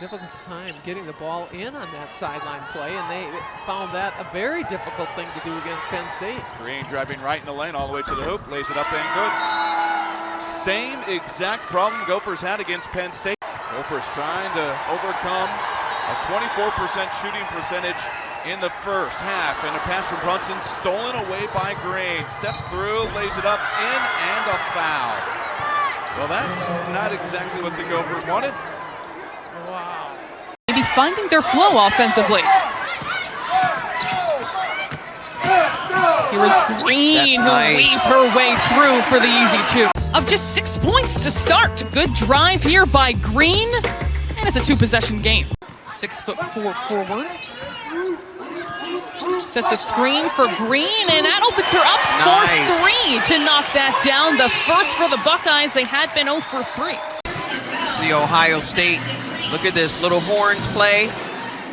difficult time getting the ball in on that sideline play, and they found that a very difficult thing to do against Penn State. Greene driving right in the lane all the way to the hoop, lays it up and good. Same exact problem Gophers had against Penn State. Gophers trying to overcome a 24% shooting percentage in the first half, and a pass from Brunson stolen away by Greene. Steps through, lays it up, in, and a foul. Well, that's not exactly what the Gophers wanted. Wow. Maybe finding their flow offensively. Here is Greene, who weaves her way through for the easy two. Of just 6 points to start. Good drive here by Greene, and it's a 2-possession game. 6'4" forward. Sets a screen for Greene, and that opens her up for 3 to knock that down. The first for the Buckeyes. They had been 0 for 3. See Ohio State, look at this little horns play,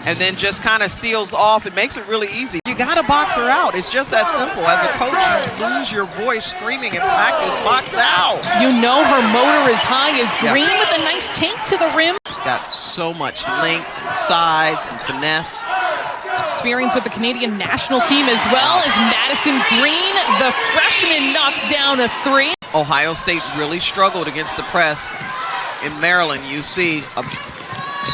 and then just kind of seals off. It makes it really easy. You got to box her out. It's just that simple. As a coach, you lose your voice screaming in practice, box out. You know her motor is high as Greene with a nice take to the rim. She's got so much length, size, and finesse. Experience with the Canadian national team as well as Madison Greene. The freshman knocks down a 3. Ohio State really struggled against the press. In Maryland, you see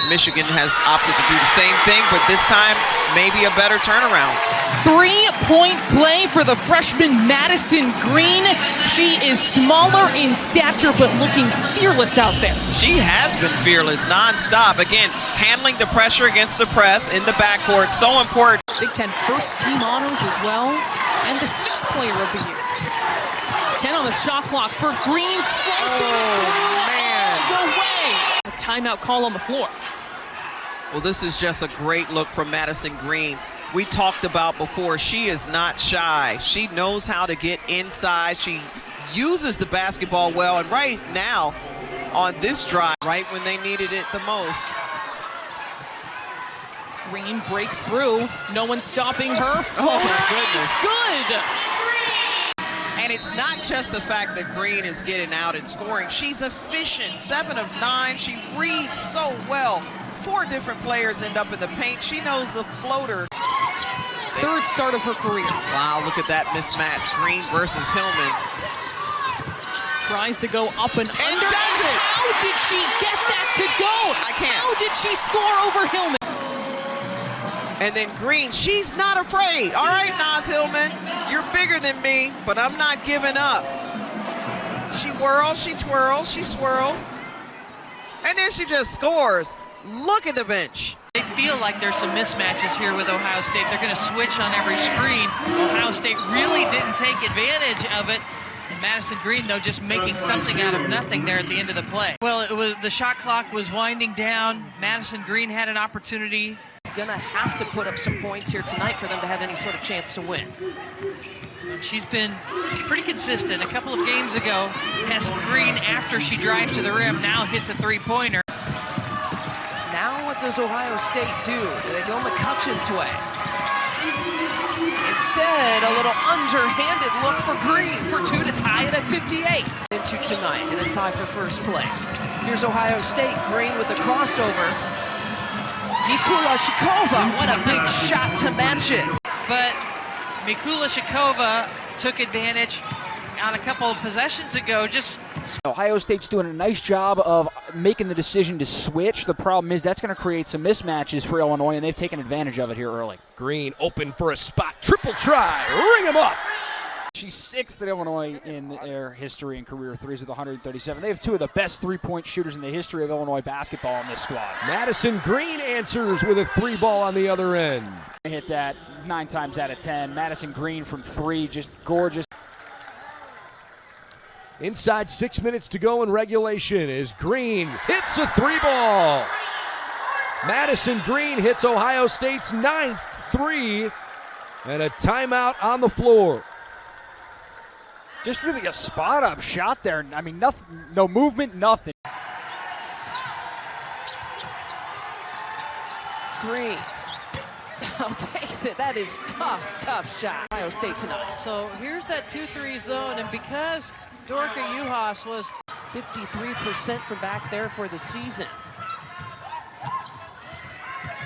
Michigan has opted to do the same thing, but this time maybe a better turnaround. 3-point play for the freshman Madison Greene. She is smaller in stature but looking fearless out there. She has been fearless nonstop. Again, handling the pressure against the press in the backcourt, so important. Big Ten first team honors as well, and the 6th player of the year. 10 on the shot clock for Greene, slicing it through. No way! A timeout call on the floor. Well, this is just a great look from Madison Greene. We talked about before, she is not shy. She knows how to get inside. She uses the basketball well, and right now on this drive, right when they needed it the most. Greene breaks through. No one's stopping her. Oh my goodness. Good! And it's not just the fact that Greene is getting out and scoring. She's efficient, 7 of 9. She reads so well. 4 different players end up in the paint. She knows the floater. 3rd start of her career. Wow, look at that mismatch. Greene versus Hillman. Tries to go up and under. Does it? How did she get that to go? I can't. How did she score over Hillman? And then Greene, she's not afraid. All right, Naz Hillman, you're bigger than me, but I'm not giving up. She whirls, she twirls, she swirls, and then she just scores. Look at the bench. They feel like there's some mismatches here with Ohio State. They're going to switch on every screen. Ohio State really didn't take advantage of it. And Madison Greene, though, just making something out of nothing there at the end of the play. Well, it was the shot clock was winding down. Madison Greene had an opportunity. Going to have to put up some points here tonight for them to have any sort of chance to win. She's been pretty consistent. A couple of games ago, Greene, after she drives to the rim, now hits a 3-pointer. Now what does Ohio State do? Do they go McCutcheon's way? Instead, a little underhanded look for Greene for 2 to tie it at 58. Into tonight and a tie for first place. Here's Ohio State. Greene with the crossover. Mikulashikova, what a big shot to match it. But Mikulashikova took advantage on a couple of possessions ago. Ohio State's doing a nice job of making the decision to switch. The problem is that's going to create some mismatches for Illinois, and they've taken advantage of it here early. Greene open for a spot. Triple try. Ring him up. She's 6th at Illinois in their history and career threes with 137. They have 2 of the best 3-point shooters in the history of Illinois basketball in this squad. Madison Greene answers with a 3-ball on the other end. Hit that 9 times out of 10. Madison Greene from 3, just gorgeous. Inside 6 minutes to go in regulation as Greene hits a 3-ball. Madison Greene hits Ohio State's 9th 3, and a timeout on the floor. Just really a spot-up shot there. I mean, nothing, no movement, nothing. Greene. Oh, takes it. That is tough shot. Ohio State tonight. So here's that 2-3 zone, and because Dorka Juhas was 53% from back there for the season.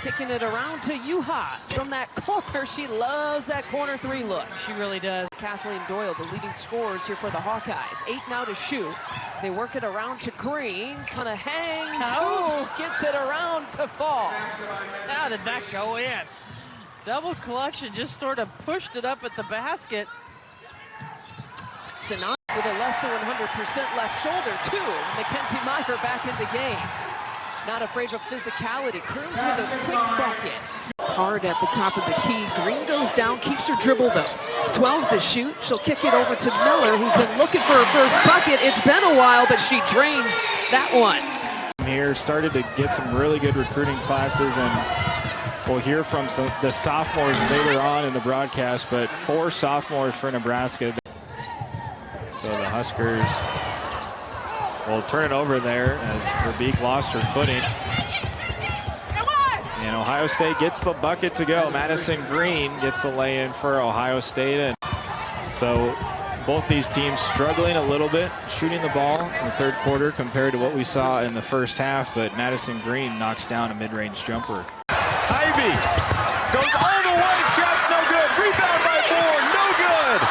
Kicking it around to Uhas from that corner. She loves that corner three look. She really does. Kathleen Doyle, the leading scorers here for the Hawkeyes. 8 now to shoot. They work it around to Greene. Kind of hangs, oops, gets it around to fall. How did that go in? Double clutch and just sort of pushed it up at the basket. Sinai with a less than 100% left shoulder, too. Mackenzie Meyer back in the game. Not afraid of physicality. Crooms with a quick bucket. Hard at the top of the key. Greene goes down, keeps her dribble though. 12 to shoot. She'll kick it over to Miller, who's been looking for her first bucket. It's been a while, but she drains that one. Here started to get some really good recruiting classes, and we'll hear from the sophomores later on in the broadcast, but 4 sophomores for Nebraska. So the Huskers will turn it over there as Verbeek lost her footing. And Ohio State gets the bucket to go. Madison Greene gets the lay-in for Ohio State. And so both these teams struggling a little bit shooting the ball in the third quarter compared to what we saw in the first half, but Madison Greene knocks down a mid-range jumper. Ivy goes all the way, shot's no good. Rebound by Moore, no good.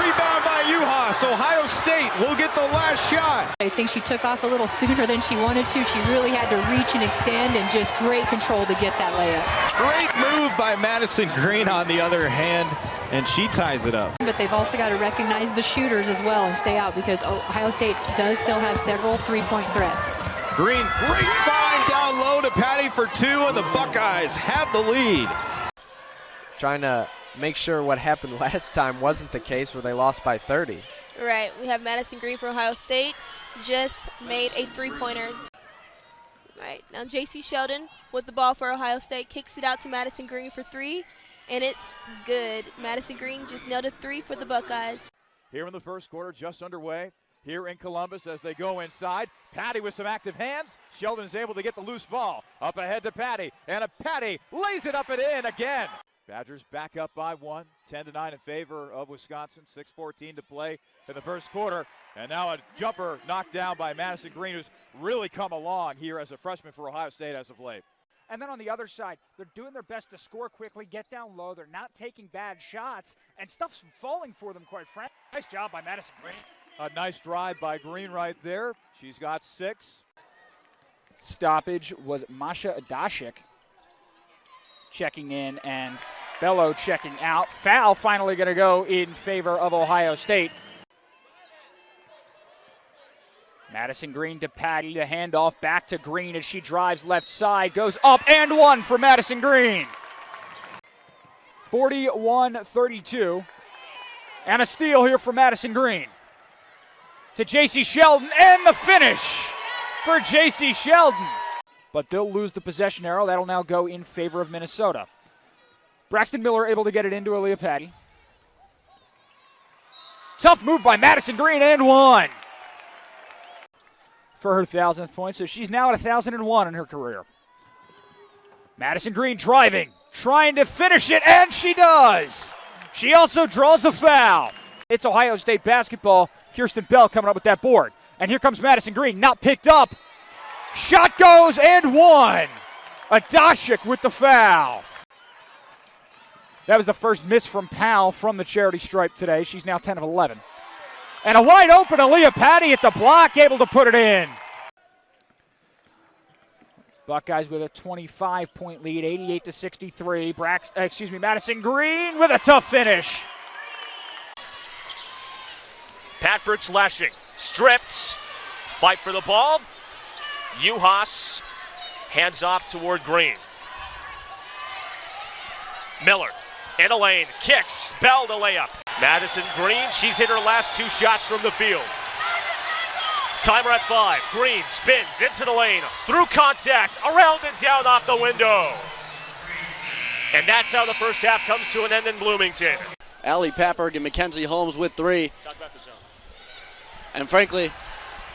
Rebound by Uhas. Ohio State will get the last shot. I think she took off a little sooner than she wanted to. She really had to reach and extend, and just great control to get that layup. Great move by Madison Greene on the other hand, and she ties it up. But they've also got to recognize the shooters as well and stay out, because Ohio State does still have several three-point threats. Greene, great find down low to Patty for 2, and the Buckeyes have the lead. Trying to make sure what happened last time wasn't the case where they lost by 30. Right, we have Madison Greene for Ohio State, just made a three-pointer. Right, now J.C. Sheldon with the ball for Ohio State, kicks it out to Madison Greene for 3, and it's good. Madison Greene just nailed a 3 for the Buckeyes. Here in the first quarter, just underway. Here in Columbus as they go inside. Patty with some active hands. Sheldon is able to get the loose ball. Up ahead to Patty, and Patty lays it up and in again. Badgers back up by 1, 10-9 in favor of Wisconsin. 6:14 to play in the first quarter. And now a jumper knocked down by Madison Greene, who's really come along here as a freshman for Ohio State as of late. And then on the other side, they're doing their best to score quickly, get down low. They're not taking bad shots, and stuff's falling for them, quite frankly. Nice job by Madison Greene. A nice drive by Greene right there. She's got 6. Stoppage was Masha Adashik checking in, and Bello checking out. Foul finally going to go in favor of Ohio State. Madison Greene to Patty, the handoff back to Greene as she drives left side, goes up and 1 for Madison Greene. 41-32. And a steal here for Madison Greene. To J.C. Sheldon, and the finish for J.C. Sheldon. But they'll lose the possession arrow. That'll now go in favor of Minnesota. Braxton Miller able to get it into Aaliyah Patty. Tough move by Madison Greene, and 1 for her 1,000th point. So she's now at 1,001 in her career. Madison Greene driving, trying to finish it, and she does. She also draws the foul. It's Ohio State basketball. Kirsten Bell coming up with that board. And here comes Madison Greene, not picked up. Shot goes, and 1. Adashik with the foul. That was the first miss from Powell from the charity stripe today. She's now 10 of 11. And a wide open Aaliyah Patty at the block, able to put it in. Buckeyes with a 25-point lead, 88-63. Madison Greene with a tough finish. Pat Brooks lashing, stripped, fight for the ball. Uhas hands off toward Greene. Miller in a lane, kicks, Bell to layup. Madison Greene, she's hit her last 2 shots from the field. Timer at 5. Greene spins into the lane, through contact, around and down off the window. And that's how the first half comes to an end in Bloomington. Allie Papberg and Mackenzie Holmes with 3. Talk about the zone. And frankly,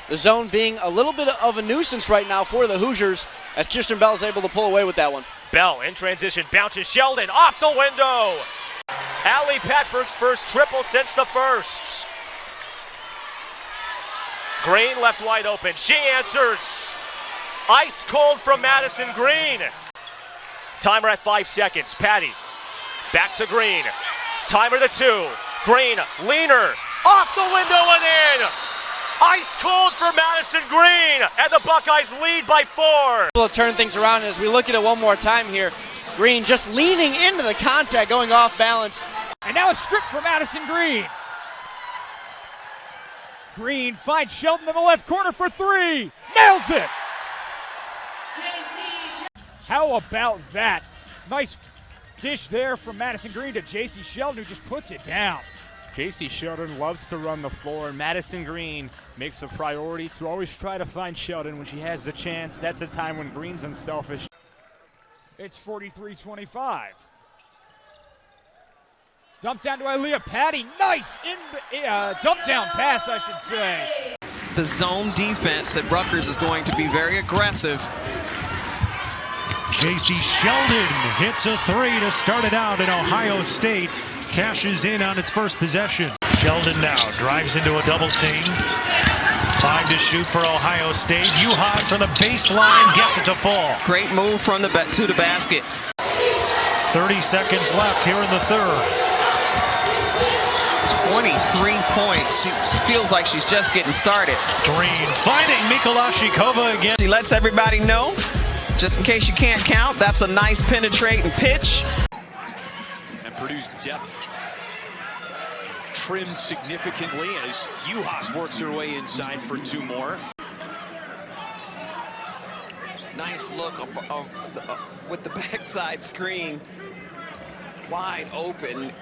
the zone being a little bit of a nuisance right now for the Hoosiers, as Kirsten Bell is able to pull away with that one. Bell in transition, bounces Sheldon off the window. Allie Papberg's first triple since the first. Greene left wide open. She answers. Ice cold from Madison Greene. Timer at 5 seconds. Patty back to Greene. Timer to 2. Greene, leaner, off the window and in. Ice cold for Madison Greene, and the Buckeyes lead by 4. We'll turn things around as we look at it one more time here. Greene just leaning into the contact, going off balance. And now a strip for Madison Greene. Greene finds Sheldon in the left corner for 3. Nails it! How about that? Nice dish there from Madison Greene to J.C. Sheldon, who just puts it down. J.C. Sheldon loves to run the floor, and Madison Greene makes a priority to always try to find Sheldon when she has the chance. That's a time when Greene's unselfish. It's 43-25. Dump down to Aaliyah Patty. Nice dump down pass, I should say. The zone defense at Rutgers is going to be very aggressive. J.C. Sheldon hits a 3 to start it out, and Ohio State cashes in on its first possession. Sheldon now drives into a double team. 5 to shoot for Ohio State. Uhas from the baseline gets it to fall. Great move from the to the basket. 30 seconds left here in the third. 23 points. She feels like she's just getting started. Greene finding Mikolashikova again. She lets everybody know, just in case you can't count, that's a nice penetrating pitch. And Purdue's depth trimmed significantly as Uhas works her way inside for 2 more. Nice look with the backside screen. Wide open.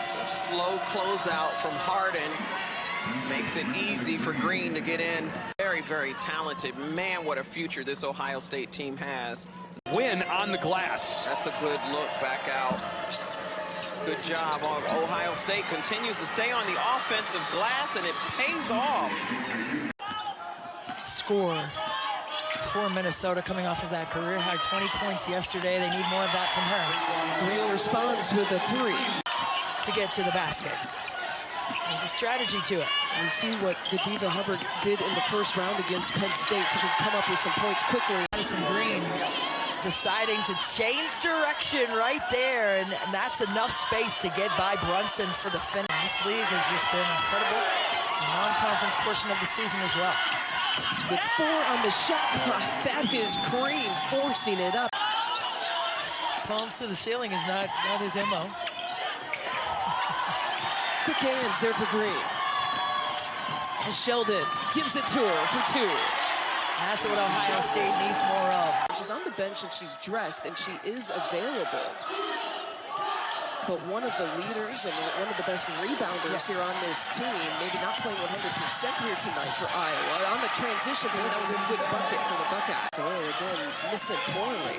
Some slow closeout from Harden. Makes it easy for Greene to get in. Very, very talented. Man, what a future this Ohio State team has. Win on the glass. That's a good look back out. Good job. Ohio State continues to stay on the offensive glass, and it pays off. Score for Minnesota coming off of that career high 20 points yesterday. They need more of that from her. Greene responds with a 3 to get to the basket. There's a strategy to it. We see what Godiva Hubbard did in the first round against Penn State. She can come up with some points quickly. Madison Greene deciding to change direction right there, and that's enough space to get by Brunson for the finish. This league has just been incredible. The non-conference portion of the season as well. With 4 on the shot clock, that is Greene forcing it up. Palms to the ceiling is not his MO. Quick hands there for Greene. And Sheldon gives it to her for 2. That's what Ohio State needs more of. She's on the bench and she's dressed and she is available. But one of the leaders and one of the best rebounders here on this team, maybe not playing 100% here tonight for Iowa. On the transition, but that was a good bucket for the Buckeyes. Doyle again missing poorly.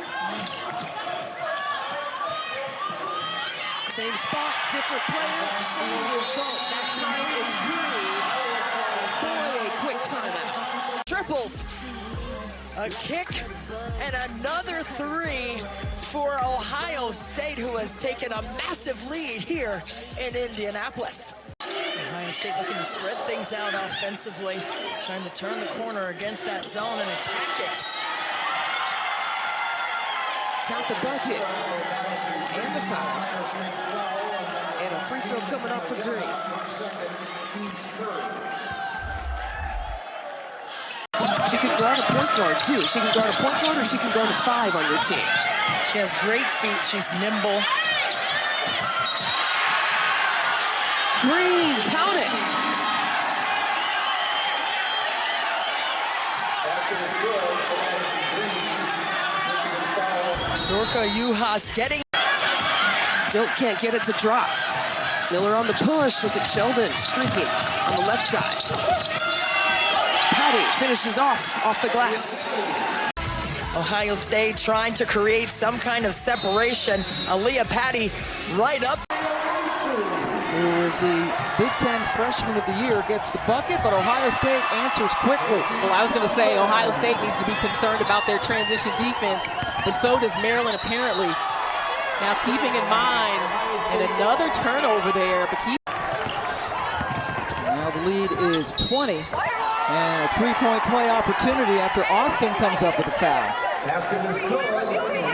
Same spot, different player, same result. That time it's Greene. Boy, a quick timeout. Triples. A kick and another 3 for Ohio State, who has taken a massive lead here in Indianapolis. Ohio State looking to spread things out offensively, trying to turn the corner against that zone and attack it. Count the bucket and the foul. And a free throw coming up for Greene. She can guard a point guard too. She can guard a point guard or she can guard a 5 on your team. She has great feet. She's nimble. Greene, count it. Dorka Uhas getting. Can't get it to drop. Miller on the push. Look at Sheldon streaking on the left side. Patty finishes off the glass. Ohio State trying to create some kind of separation. Aaliyah Patty right up. Who is the Big Ten Freshman of the Year, gets the bucket, but Ohio State answers quickly. Well, I was going to say Ohio State needs to be concerned about their transition defense, but so does Maryland apparently. Now keeping in mind, and another turnover there, but Now the lead is 20, and a 3-point play opportunity after Austin comes up with a foul.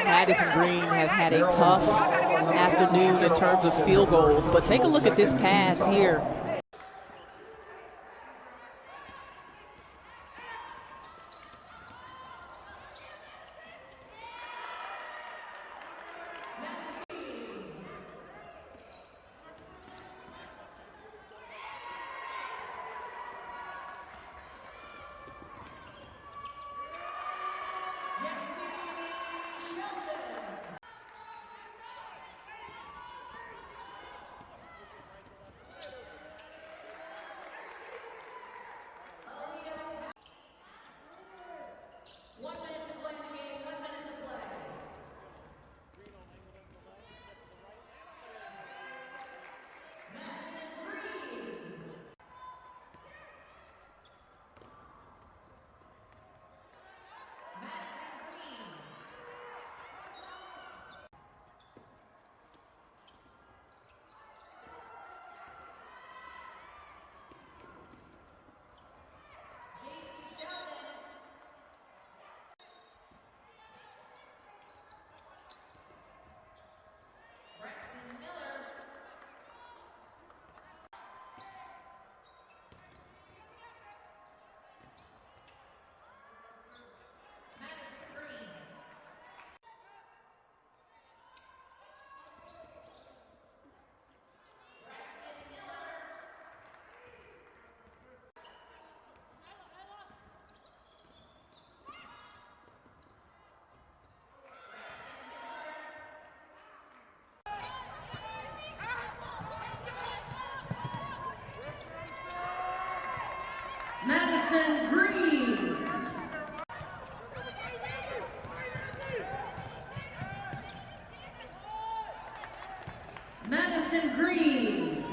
Madison Greene has had a tough afternoon in terms of field goals, but take a look at this pass here. Madison Greene. Madison Greene.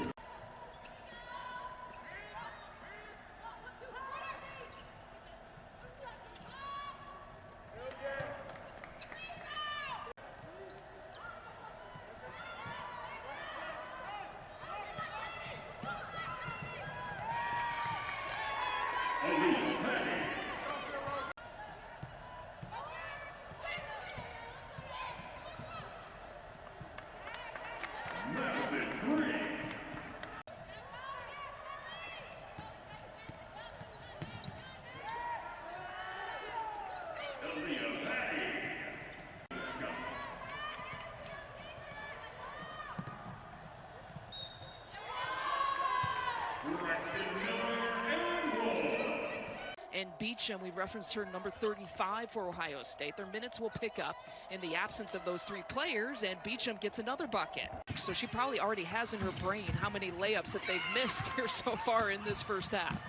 And Beecham, we referenced her number 35 for Ohio State. Their minutes will pick up in the absence of those three players, and Beecham gets another bucket. So she probably already has in her brain how many layups that they've missed here so far in this first half.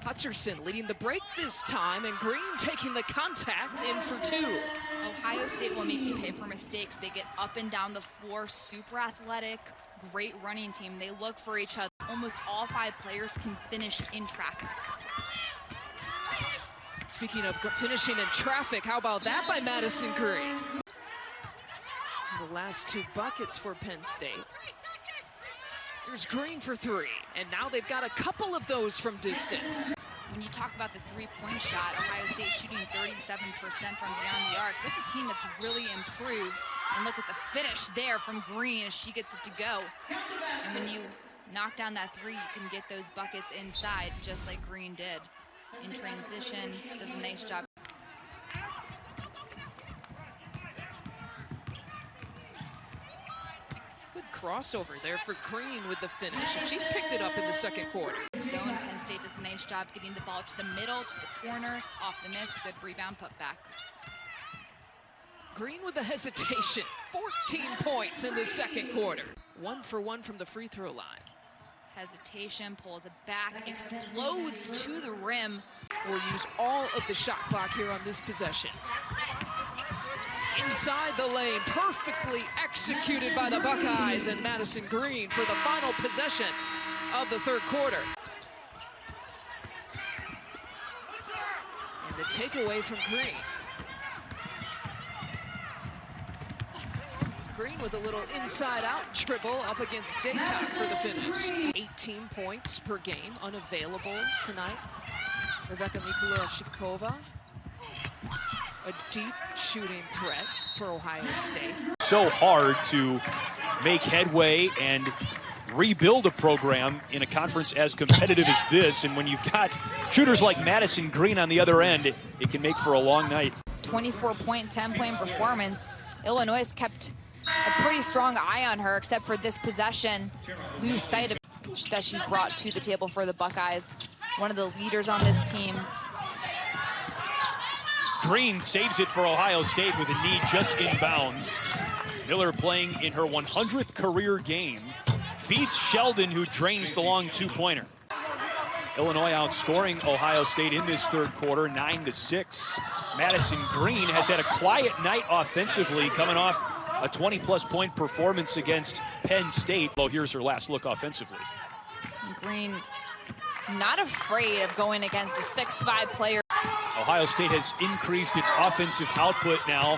Hutcherson leading the break this time, and Greene taking the contact in for two. Ohio State will make you pay for mistakes. They get up and down the floor, super athletic, great running team. They look for each other. Almost all five players can finish in traffic. Speaking of finishing in traffic, how about that by Madison Greene? The last two buckets for Penn State. Here's Greene for three, and now they've got a couple of those from distance. When you talk about the three-point shot, Ohio State shooting 37% from beyond the arc. This is a team that's really improved. And look at the finish there from Greene as she gets it to go. And when you knock down that three, you can get those buckets inside, just like Greene did. In transition, does a nice job. Good crossover there for Greene with the finish, and she's picked it up in the second quarter. Zone, Penn State does a nice job getting the ball to the middle, to the corner, off the miss, good rebound, put back. Greene with the hesitation, 14 points in the second quarter. 1 for 1 from the free throw line. Hesitation, pulls it back, explodes to the rim. We'll use all of the shot clock here on this possession. Inside the lane, perfectly executed by the Buckeyes and Madison Greene for the final possession of the third quarter. And the takeaway from Greene. Greene with a little inside-out dribble up against Jacob for the finish. 18 points per game unavailable tonight. Rebecca Mikula-Shikova A deep shooting threat for Ohio State. So hard to make headway and rebuild a program in a conference as competitive as this, and when you've got shooters like Madison Greene on the other end, it can make for a long night. 24-point, 10-point performance. Illinois has kept a pretty strong eye on her, except for this possession. Lose sight of that she's brought to the table for the Buckeyes. One of the leaders on this team. Greene saves it for Ohio State with a knee just inbounds. Miller playing in her 100th career game. Feeds Sheldon, who drains the long two-pointer. Illinois outscoring Ohio State in this third quarter, 9-6. Madison Greene has had a quiet night offensively, coming off a 20-plus point performance against Penn State. Well, here's her last look offensively. Greene not afraid of going against a 6'5 player. Ohio State has increased its offensive output now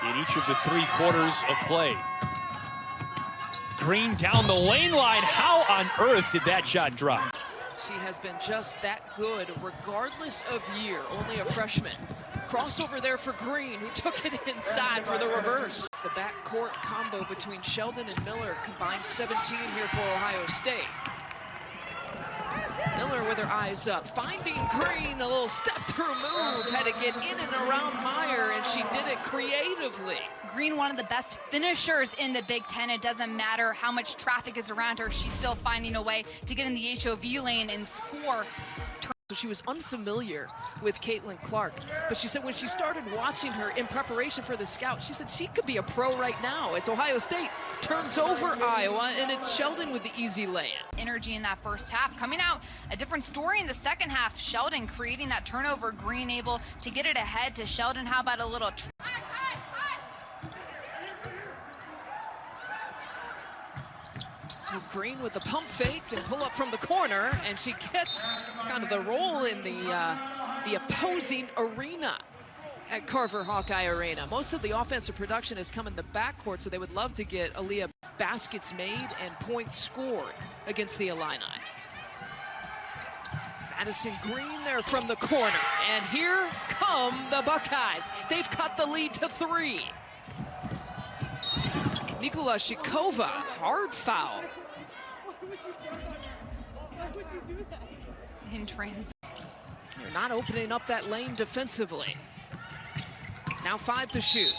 in each of the 3 quarters of play. Greene down the lane line. How on earth did that shot drop? She has been just that good, regardless of year. Only a freshman. Crossover there for Greene, who took it inside for the reverse. It's the backcourt combo between Sheldon and Miller, combined 17 here for Ohio State. Miller with her eyes up, finding Greene, a little step-through move, had to get in and around Meyer, and she did it creatively. Greene, one of the best finishers in the Big Ten. It doesn't matter how much traffic is around her, she's still finding a way to get in the HOV lane and score. So she was unfamiliar with Caitlin Clark, but she said when she started watching her in preparation for the scout, she said she could be a pro right now. It's Ohio State turns over Iowa, and it's Sheldon with the easy lay-in. Energy in that first half. Coming out, a different story in the second half. Sheldon creating that turnover, Greene able to get it ahead to Sheldon. How about a little... Greene with the pump fake and pull up from the corner, and she gets kind of the roll in the opposing arena at Carver Hawkeye Arena. Most of the offensive production has come in the backcourt, so they would love to get Aaliyah baskets made and points scored against the Illini. Madison Greene there from the corner, and here come the Buckeyes. They've cut the lead to 3. Nikola Shikova, hard foul. In transit. They're not opening up that lane defensively. Now 5 to shoot.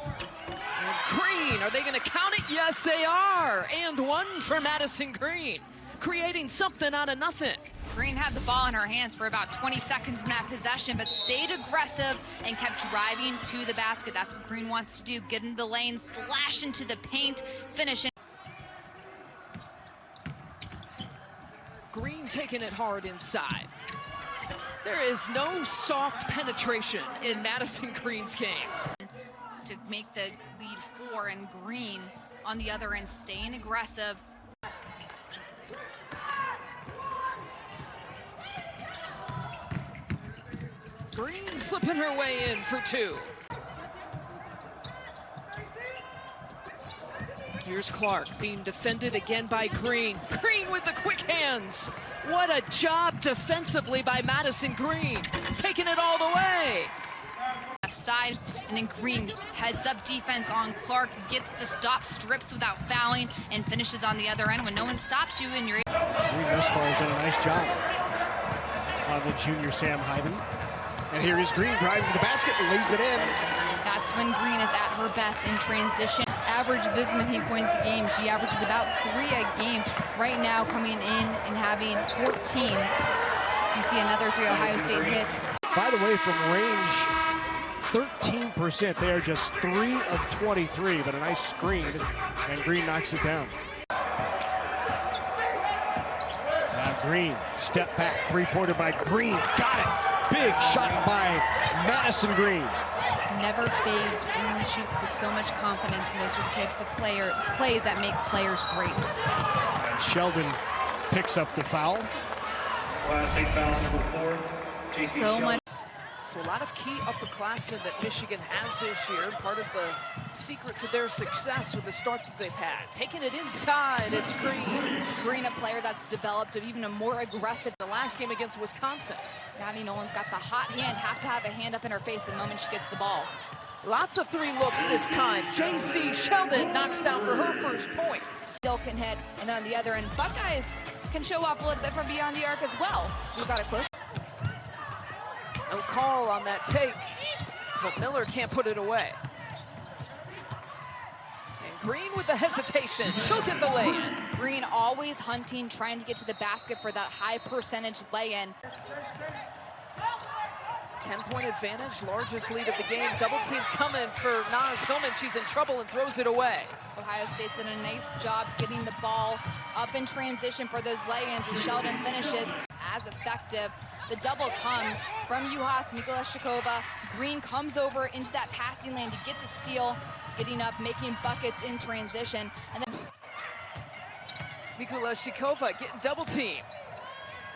And Greene, are they going to count it? Yes, they are. And 1 for Madison Greene, creating something out of nothing. Greene had the ball in her hands for about 20 seconds in that possession, but stayed aggressive and kept driving to the basket. That's what Greene wants to do, get in the lane, slash into the paint, finish. Greene taking it hard inside. There is no soft penetration in Madison Greene's game. To make the lead 4, and Greene on the other end staying aggressive. Greene slipping her way in for 2. Here's Clark being defended again by Greene. Greene with the quick hands. What a job defensively by Madison Greene. Taking it all the way. Left side, and then Greene heads up defense on Clark, gets the stop, strips without fouling, and finishes on the other end when no one stops you and you're able. Greene thus far has done a nice job on the junior Sam Hyden. And here is Greene driving to the basket and lays it in. That's when Greene is at her best in transition. Average this many points a game. She averages about 3 a game. Right now coming in and having 14. You see another 3 Ohio State hits. By the way, from range, 13%. They are just 3 of 23, but a nice screen, and Greene knocks it down. Now Greene, step back, 3-pointer by Greene. Got it. Big shot by Madison Greene. Never phased. Greene shoots with so much confidence, and those are the types of plays that make players great. And Sheldon picks up the foul. So much. So a lot of key upperclassmen that Michigan has this year. Part of the secret to their success with the start that they've had. Taking it inside, it's Greene. Greene, a player that's developed even a more aggressive. The last game against Wisconsin. Maddie Nolan's got the hot hand, have to have a hand up in her face the moment she gets the ball. Lots of three looks this time. J.C. Sheldon knocks down for her first points. Still can hit, and then on the other end, Buckeyes can show off a little bit from beyond the arc as well. We've got a close. No call on that take, but Miller can't put it away. And Greene with the hesitation. She'll get the lay-in. Greene always hunting, trying to get to the basket for that high percentage lay-in. 10-point advantage, largest lead of the game. Double team coming for Naz Hillman. She's in trouble and throws it away. Ohio State's done a nice job getting the ball up in transition for those lay-ins, and Sheldon finishes as effective. The double comes from Juhas Mikulashikova. Greene comes over into that passing lane to get the steal, getting up, making buckets in transition. And then Mikulashikova getting double team.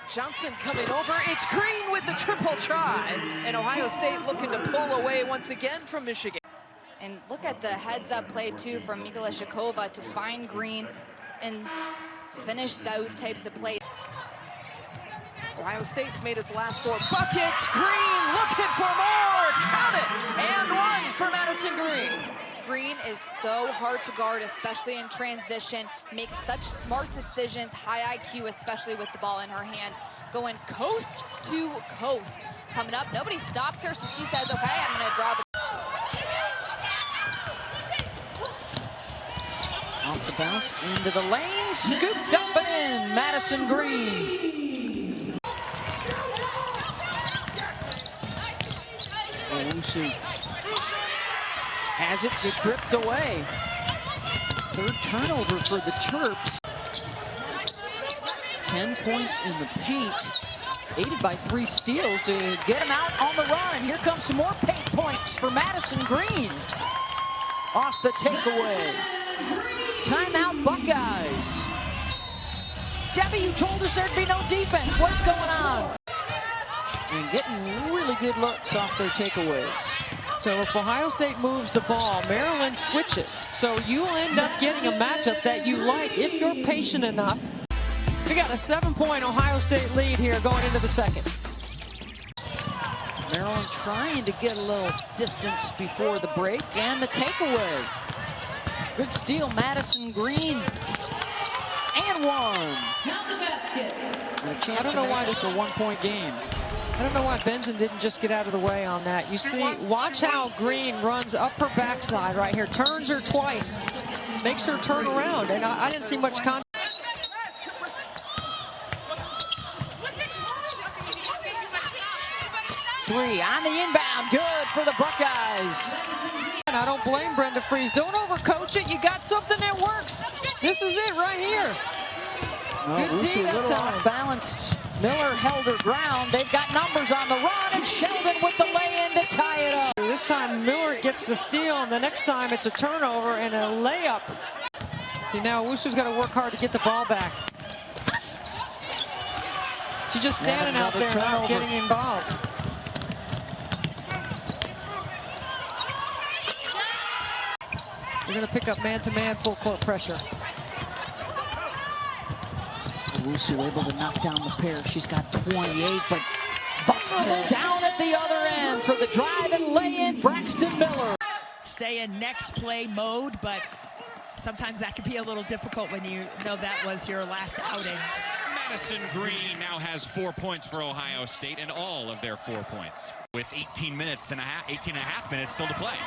Johnson coming over. It's Greene with the triple try. And Ohio State looking to pull away once again from Michigan. And look at the heads-up play, too, from Mikulashikova to find Greene and finish those types of plays. Ohio State's made its last 4 buckets. Greene looking for more. Count it. And one for Madison Greene. Greene is so hard to guard, especially in transition. Makes such smart decisions, high IQ, especially with the ball in her hand. Going coast to coast. Coming up, nobody stops her, so she says, okay, I'm going to draw the... Off the bounce, into the lane, scooped up and in, Madison Greene. Owusu has it stripped away. Third turnover for the Terps. 10 points in the paint, aided by 3 steals to get him out on the run. And here comes some more paint points for Madison Greene. Off the takeaway. Timeout, Buckeyes. Debbie, you told us there'd be no defense. What's going on? And getting really good looks off their takeaways. So if Ohio State moves the ball, Maryland switches. So you'll end up getting a matchup that you like if you're patient enough. We got a 7-point Ohio State lead here going into the second. Maryland trying to get a little distance before the break, and the takeaway. Good steal, Madison Greene. And one. I don't know why this is a 1-point game. I don't know why Benson didn't just get out of the way on that. You see, watch how Greene runs up her backside right here. Turns her twice. Makes her turn around. And I didn't see much contact. Three on the inbound. Good for the Buckeyes. And I don't blame Brenda Freeze. Don't overcoach it. You got something that works. This is it right here. Good D that time. Off balance. Miller held her ground. They've got numbers on the run, and Sheldon with the lay-in to tie it up. This time Miller gets the steal, and the next time it's a turnover and a layup. See, now Owusu's got to work hard to get the ball back. She's just standing out there not getting involved. We're going to pick up man-to-man full court pressure. Owusu able to knock down the pair. She's got 28, but Buxton down at the other end for the drive and lay-in. Braxton Miller. Stay in next play mode, but sometimes that can be a little difficult when you know that was your last outing. Madison Greene now has 4 points for Ohio State, and all of their 4 points with 18 and a half minutes still to play.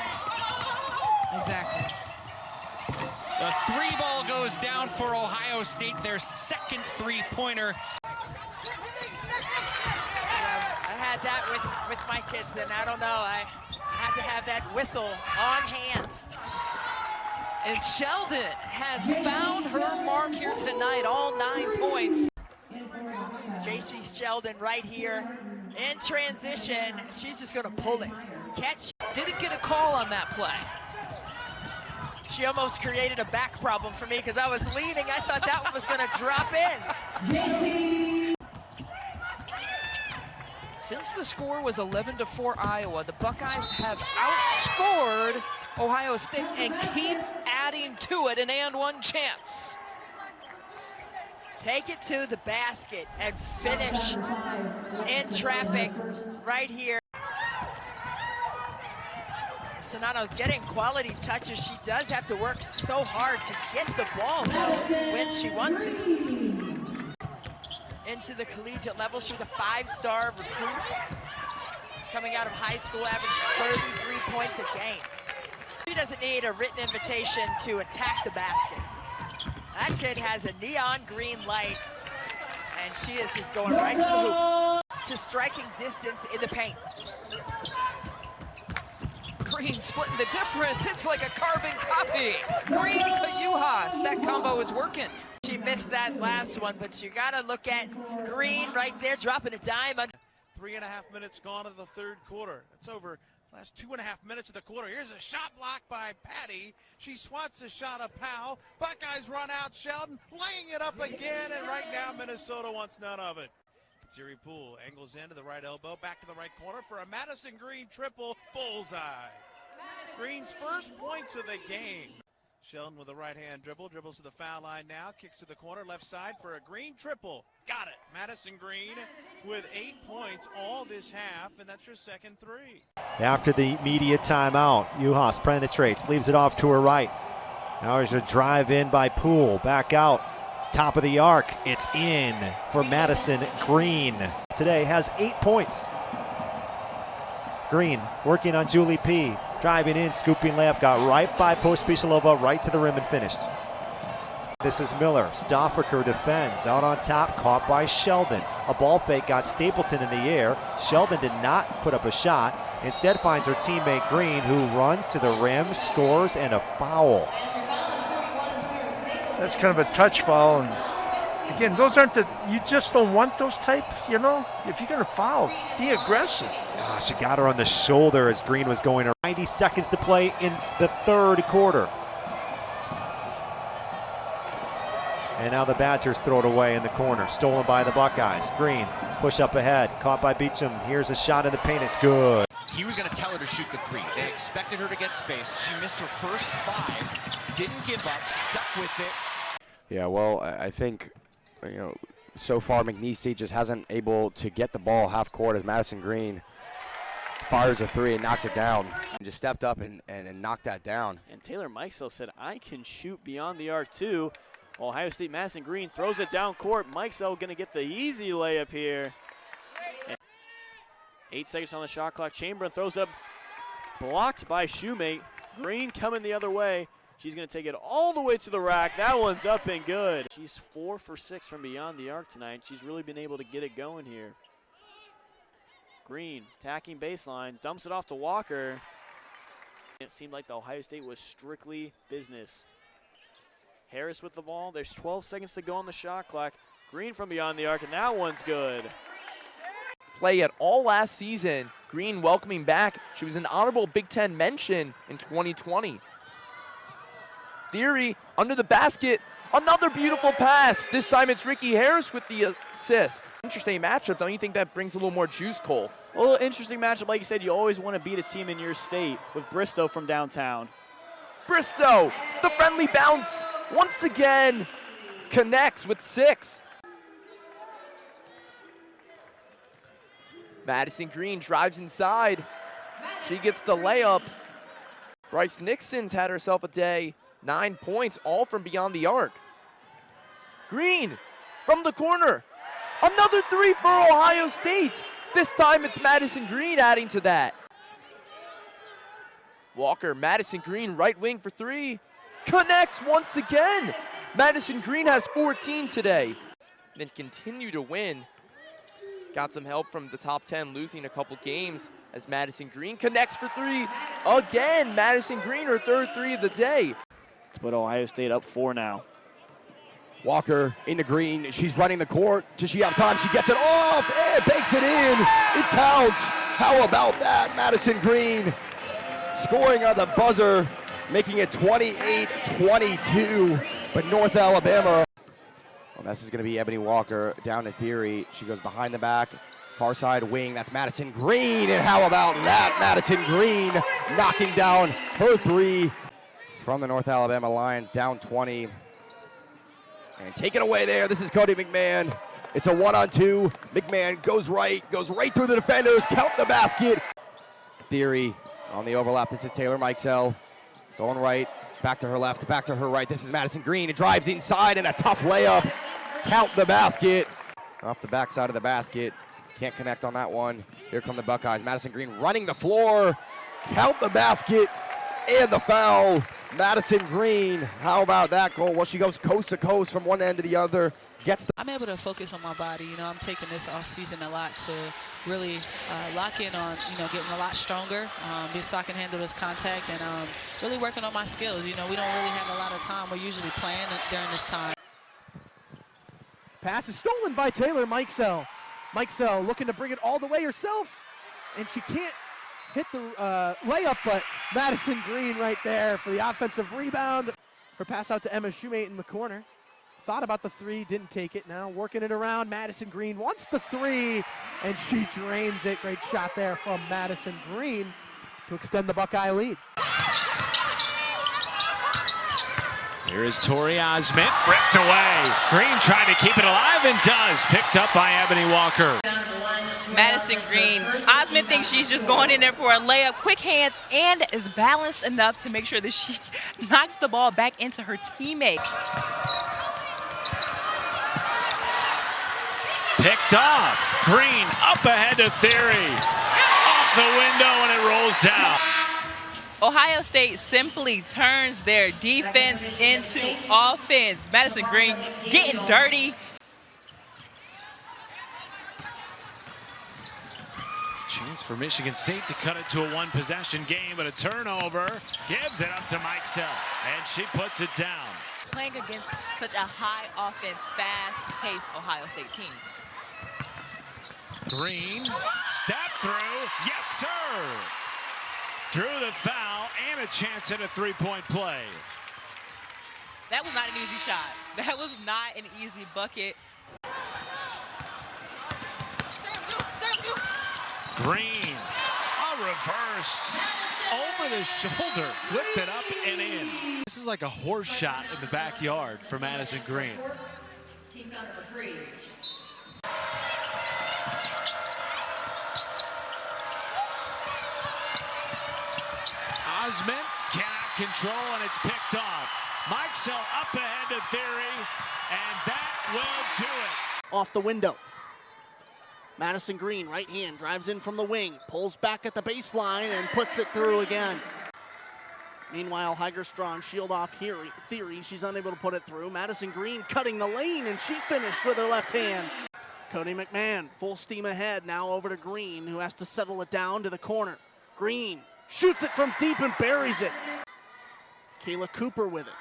Exactly. The 3 ball goes down for Ohio State, their second 3-pointer. I had that with my kids, and I don't know, I had to have that whistle on hand. And Sheldon has found her mark here tonight, all 9 points. J.C. Sheldon right here in transition. She's just going to pull it. Catch. Didn't get a call on that play. She almost created a back problem for me because I was leaving. I thought that one was going to drop in. Since the score was 11-4 Iowa, the Buckeyes have outscored Ohio State and keep adding to it, an and one chance. Take it to the basket and finish in traffic right here. Sonato's getting quality touches. She does have to work so hard to get the ball though when she wants it. Into the collegiate level, she was a 5-star recruit. Coming out of high school, averaged 33 points a game. She doesn't need a written invitation to attack the basket. That kid has a neon green light, and she is just going right to the hoop. To striking distance in the paint. Greene splitting the difference. It's like a carbon copy. Greene to Juhas. That combo is working. She missed that last one, but you got to look at Greene right there, dropping a dime. 3.5 minutes gone of the third quarter. It's over. Last 2.5 minutes of the quarter. Here's a shot block by Patty. She swats a shot of Powell. Buckeyes run out. Sheldon laying it up again, and right now Minnesota wants none of it. Ziri Poole angles into the right elbow, back to the right corner for a Madison Greene triple. Bullseye. Greene's first points of the game. Sheldon with a right-hand dribbles to the foul line now, kicks to the corner, left side for a Greene triple. Got it. Madison Greene with 8 points all this half, and that's your second three. After the media timeout, Juhas penetrates, leaves it off to her right. Now there's a drive in by Poole, back out, top of the arc. It's in for Madison Greene. Today has 8 points. Greene working on Julie P. Driving in, scooping layup, got right by Pospisilova, right to the rim and finished. This is Miller. Stoffaker defends, out on top, caught by Sheldon. A ball fake got Stapleton in the air. Sheldon did not put up a shot. Instead finds her teammate Greene, who runs to the rim, scores, and a foul. That's kind of a touch foul. And again, those aren't you just don't want those type, you know? If you're going to foul, be aggressive. She got her on the shoulder as Greene was going around. 90 seconds to play in the third quarter. And now the Badgers throw it away in the corner. Stolen by the Buckeyes. Greene, push up ahead. Caught by Beecham. Here's a shot in the paint. It's good. He was going to tell her to shoot the three. They expected her to get space. She missed her first 5. Didn't give up. Stuck with it. Yeah, well, I think, so far McNeese just hasn't able to get the ball half court as Madison Greene fires a 3 and knocks it down. And just stepped up and knocked that down. And Taylor Mikesell said, I can shoot beyond the arc too. Ohio State Madison Greene throws it down court. Mikesell going to get the easy layup here. And 8 seconds on the shot clock. Chamberlain throws up, blocked by Shoemate. Greene coming the other way. She's going to take it all the way to the rack. That one's up and good. She's 4 for 6 from beyond the arc tonight. She's really been able to get it going here. Greene attacking baseline, dumps it off to Walker. It seemed like the Ohio State was strictly business. Harris with the ball. There's 12 seconds to go on the shot clock. Greene from beyond the arc, and that one's good. Play it all last season. Greene welcoming back. She was an honorable Big Ten mention in 2020. Theory under the basket. Another beautiful pass. This time it's Ricky Harris with the assist. Interesting matchup. Don't you think that brings a little more juice, Cole? A little interesting matchup. Like you said, you always want to beat a team in your state with Bristow from downtown. Bristow, the friendly bounce, once again, connects with 6. Madison Greene drives inside. She gets the layup. Bryce Nixon's had herself a day. 9 points, all from beyond the arc. Greene from the corner. Another 3 for Ohio State. This time it's Madison Greene adding to that. Walker, Madison Greene, right wing for 3. Connects once again. Madison Greene has 14 today. Then continue to win. Got some help from the top 10, losing a couple games as Madison Greene connects for 3. Again, Madison Greene, her third 3 of the day. To put Ohio State up 4 now. Walker into Greene. She's running the court. Does she have time? She gets it off and bakes it in. It counts. How about that? Madison Greene scoring on the buzzer, making it 28-22. But North Alabama. Well, this is going to be Ebony Walker down to Theory. She goes behind the back, Far side wing, that's Madison Greene, and how about that? Madison Greene knocking down her three from the North Alabama Lions, down 20. And taken away there, this is Cody McMahon. It's a 1-on-2. McMahon goes right through the defenders, count the basket. Theory on the overlap, this is Taylor Mikesell. Going right, back to her left, back to her right. This is Madison Greene, it drives inside and a tough layup. Count the basket. Off the backside of the basket. Can't connect on that one. Here come the Buckeyes. Madison Greene running the floor. Count the basket and the foul. Madison Greene, how about that goal? Well, she goes coast to coast from one end to the other. I'm able to focus on my body. You know, I'm taking this off season a lot to really lock in on, getting a lot stronger, so I can handle this contact, and really working on my skills. You know, we don't really have a lot of time. We're usually playing during this time. Pass is stolen by Taylor Mikesell. Mikesell looking to bring it all the way herself, and she can't hit the layup, but Madison Greene right there for the offensive rebound. Her pass out to Emma Shoemate in the corner. Thought about the three, didn't take it. Now working it around. Madison Greene wants the three, and she drains it. Great shot there from Madison Greene to extend the Buckeye lead. Here is Tori Osment, ripped away. Greene trying to keep it alive and does. Picked up by Ebony Walker. Madison Greene. Osment thinks she's just going in there for a layup. Quick hands and is balanced enough to make sure that she knocks the ball back into her teammate. Picked off. Greene up ahead to Theory. Off the window and it rolls down. Ohio State simply turns their defense into offense. Madison Greene getting dirty. Chance for Michigan State to cut it to a one-possession game, but a turnover gives it up to Mikesell, and she puts it down. Playing against such a high offense, fast-paced Ohio State team. Greene, step through, yes sir! Drew the foul and a chance at a three-point play. That was not an easy shot. That was not an easy bucket. Greene, a reverse, over the shoulder, flipped it up and in. This is like a horse shot in the backyard for Madison Greene. Team foul number 3. Osment cannot control, and it's picked off. Mikesell up ahead to Theory, and that will do it. Off the window. Madison Greene, right hand, drives in from the wing, pulls back at the baseline and puts it through again. Meanwhile, Higerstrom shield off Theory. She's unable to put it through. Madison Greene cutting the lane, and she finished with her left hand. Cody McMahon, full steam ahead, now over to Greene, who has to settle it down to the corner. Greene shoots it from deep and buries it. Kayla Cooper with it.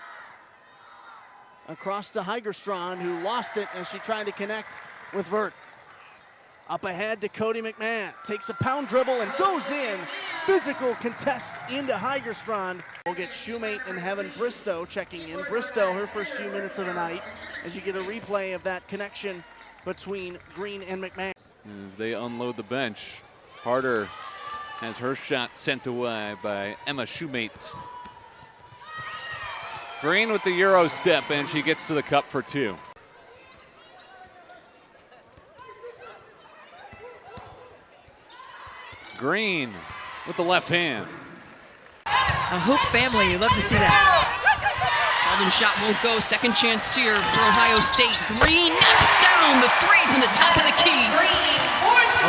Across to Higerstrom, who lost it as she tried to connect with Vert. Up ahead to Cody McMahon, takes a pound dribble and goes in. Physical contest into Higerstrom. We'll get Shoemate and Heaven Bristow checking in. Bristow, her first few minutes of the night, as you get a replay of that connection between Greene and McMahon. As they unload the bench, Harder has her shot sent away by Emma Shoemate. Greene with the Euro step, and she gets to the cup for two. Greene with the left hand. A hoop family, you love to see that. Sheldon shot won't go, second chance here for Ohio State. Greene knocks down the three from the top of the key.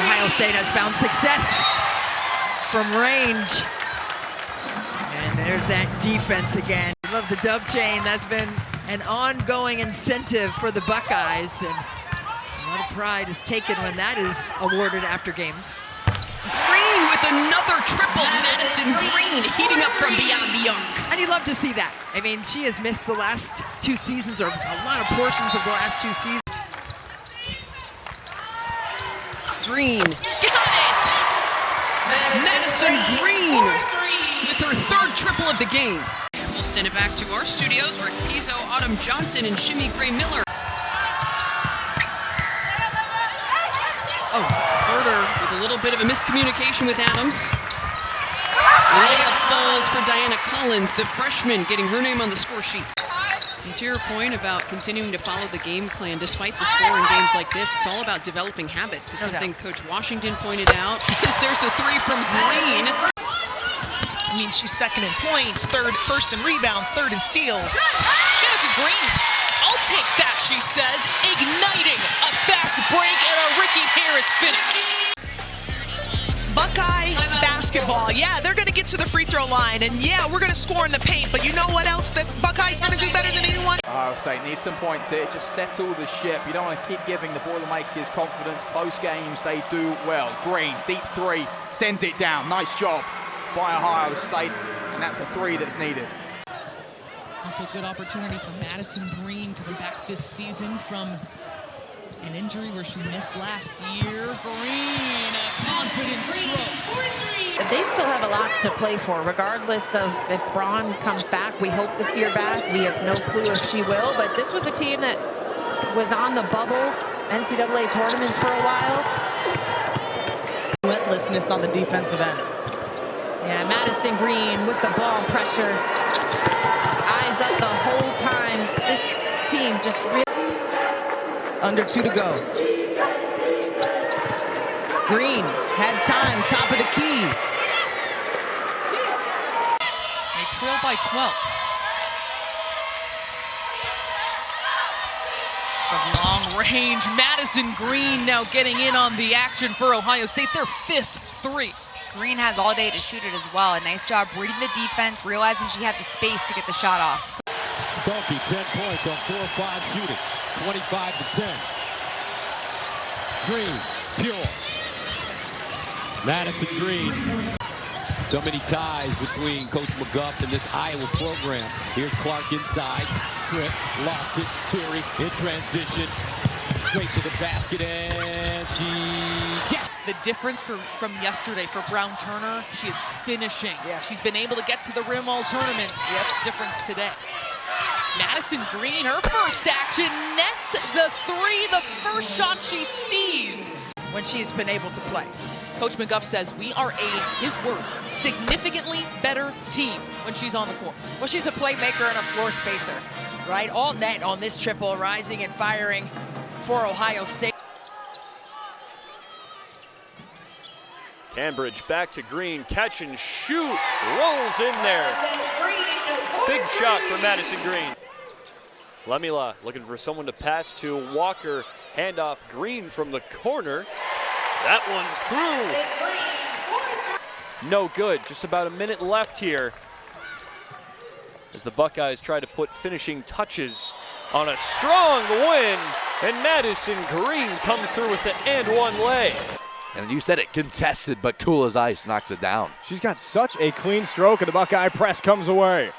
Ohio State has found success from range. And there's that defense again. Love the dub chain, that's been an ongoing incentive for the Buckeyes. And a lot of pride is taken when that is awarded after games. Greene with another triple. Madison Greene heating up from beyond the arc. And you love to see that. I mean, she has missed the last 2 seasons, or a lot of portions of the last 2 seasons. Greene, got it! Madison Greene with her 3rd triple of the game. We'll send it back to our studios. Rick Pizzo, Autumn Johnson, and Shimmy Gray Miller. Oh, Bird quarter with a little bit of a miscommunication with Adams. Layup falls for Diana Collins, the freshman, getting her name on the score sheet. And to your point about continuing to follow the game plan, despite the score in games like this, it's all about developing habits. It's something Coach Washington pointed out, because there's a three from Greene. I mean, she's second in points, first in rebounds, third in steals. Madison Greene, I'll take that, she says, igniting a fast break and a Ricky Harris finish. Buckeye basketball. Yeah, they're going to get to the free throw line, and yeah, we're going to score in the paint, but you know what else that Buckeyes going to do better than anyone? Ohio State needs some points here. Just settle the ship. You don't want to keep giving the Boilermakers confidence. Close games, they do well. Greene, deep three, sends it down. Nice job by Ohio State, and that's a three that's needed. Also a good opportunity for Madison Greene coming back this season from an injury where she missed last year. Greene, a confident stroke. They still have a lot to play for, regardless of if Braun comes back. We hope to see her back. We have no clue if she will, but this was a team that was on the bubble NCAA tournament for a while. Relentlessness on the defensive end. Yeah, Madison Greene with the ball pressure. Eyes up the whole time. This team just really... Under 2 to go. Greene had time, top of the key. They trail by 12. From long range, Madison Greene now getting in on the action for Ohio State. Their 5th three. Greene has all day to shoot it as well. A nice job reading the defense, realizing she had the space to get the shot off. Stokey, 10 points on 4-5 shooting, 25 to 10. Greene, pure. Madison Greene. So many ties between Coach McGuff and this Iowa program. Here's Clark inside, strip, lost it, Theory in transition, straight to the basket, and she gets. The difference from yesterday for Brown Turner, she is finishing. Yes. She's been able to get to the rim all tournaments. Yep. Difference today. Madison Greene, her first action, nets the three, the first shot she sees. When she's been able to play. Coach McGuff says we are his words, significantly better team when she's on the court. Well, she's a playmaker and a floor spacer, right? All net on this triple, rising and firing for Ohio State. Cambridge back to Greene, catch and shoot, rolls in there. Big shot for Madison Greene. Lemila looking for someone to pass to. Walker, handoff Greene from the corner. That one's through. No good, just about a minute left here as the Buckeyes try to put finishing touches on a strong win, and Madison Greene comes through with the and-one lay. And you said it, contested, but cool as ice, knocks it down. She's got such a clean stroke, and the Buckeye press comes away.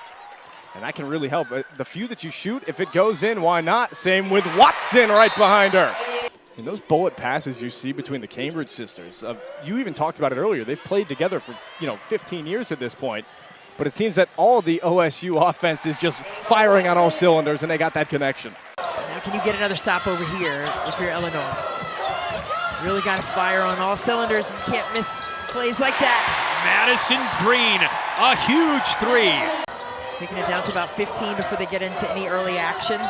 And that can really help. The few that you shoot, if it goes in, why not? Same with Watson right behind her. And those bullet passes you see between the Cambridge sisters, you even talked about it earlier. They've played together for 15 years at this point. But it seems that all the OSU offense is just firing on all cylinders, and they got that connection. Now can you get another stop over here if you're Illinois? Really got to fire on all cylinders. You can't miss plays like that. Madison Greene, a huge three. Taking it down to about 15 before they get into any early actions.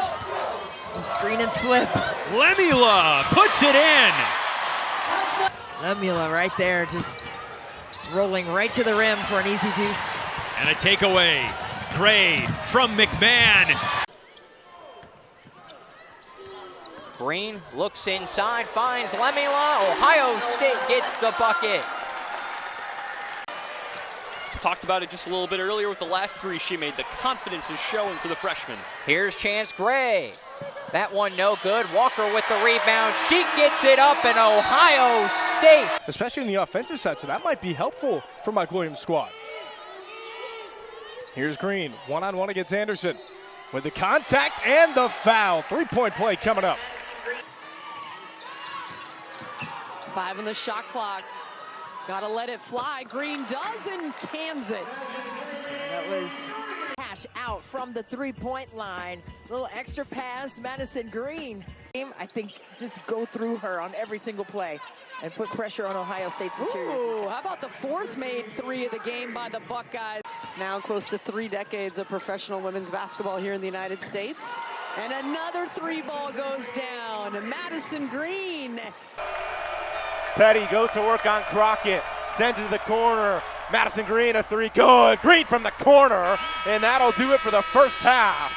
Screen and slip. Lemila puts it in. Lemila right there, just rolling right to the rim for an easy deuce. And a takeaway. Gray from McMahon. Greene looks inside, finds Lemila. Ohio State gets the bucket. Talked about it just a little bit earlier with the last three she made. The confidence is showing for the freshman. Here's Chance Gray. That one no good. Walker with the rebound. She gets it up, in Ohio State. Especially in the offensive side, so that might be helpful for Mike Williams' squad. Here's Greene, one-on-one against Anderson. With the contact and the foul. Three-point play coming up. 5 on the shot clock. Gotta let it fly. Greene does and cans it. That was cash out from the three-point line. Little extra pass, Madison Greene I think just go through her on every single play and put pressure on Ohio State's interior. Ooh, how about the fourth made three of the game by the Buckeyes? Now close to 3 decades of professional women's basketball here in the United States. And another 3-ball goes down. Madison Greene. Petty goes to work on Crockett, sends it to the corner. Madison Greene, a 3, good. Greene from the corner, and that'll do it for the first half.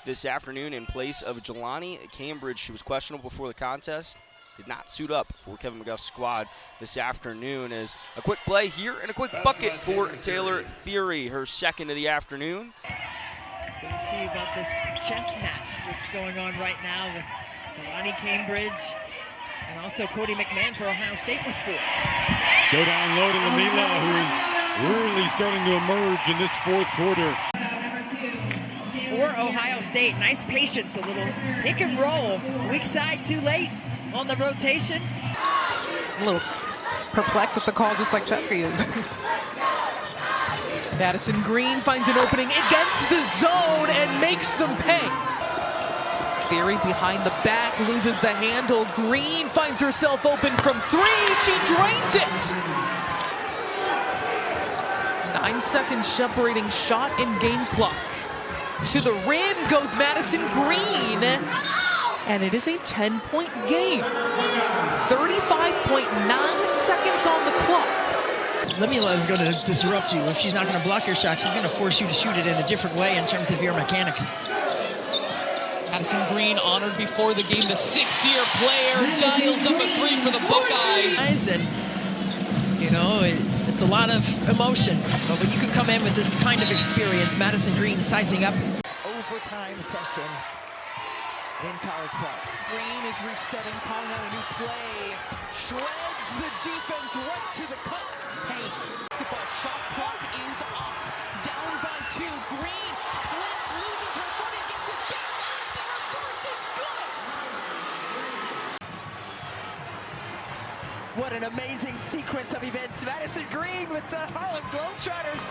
This afternoon in place of Jelani Cambridge. She was questionable before the contest. Did not suit up for Kevin McGuff's squad this afternoon. As a quick play here and a quick bucket for Taylor Theory, her second of the afternoon. So we'll see about this chess match that's going on right now with Jelani Cambridge and also Cody McMahon for Ohio State with 4. Go down low to Lamila, who is really starting to emerge in this fourth quarter. For Ohio State, nice patience, a little pick and roll. Weak side too late on the rotation. A little perplexed at the call, just like Chesky is. Madison Greene finds an opening against the zone and makes them pay. Theory behind the back, loses the handle. Greene finds herself open from 3. She drains it. 9 seconds separating shot and game clock. To the rim goes Madison Greene. And it is a 10-point game. 35.9 seconds on the clock. Lamila is going to disrupt you. If she's not going to block your shot, she's going to force you to shoot it in a different way in terms of your mechanics. Madison Greene honored before the game. The 6-year player dials up a 3 for the Buckeyes. And, you know, it's a lot of emotion. But when you can come in with this kind of experience, Madison Greene sizing up. Overtime session in college play. Greene is resetting, calling out a new play. Shreds the defense right to the cup. Hey, basketball shot clock is off. Down by 2. Greene slits, loses her footing, gets it back. The reverse is good. What an amazing sequence of events. Madison Greene with the Harlem Globetrotters.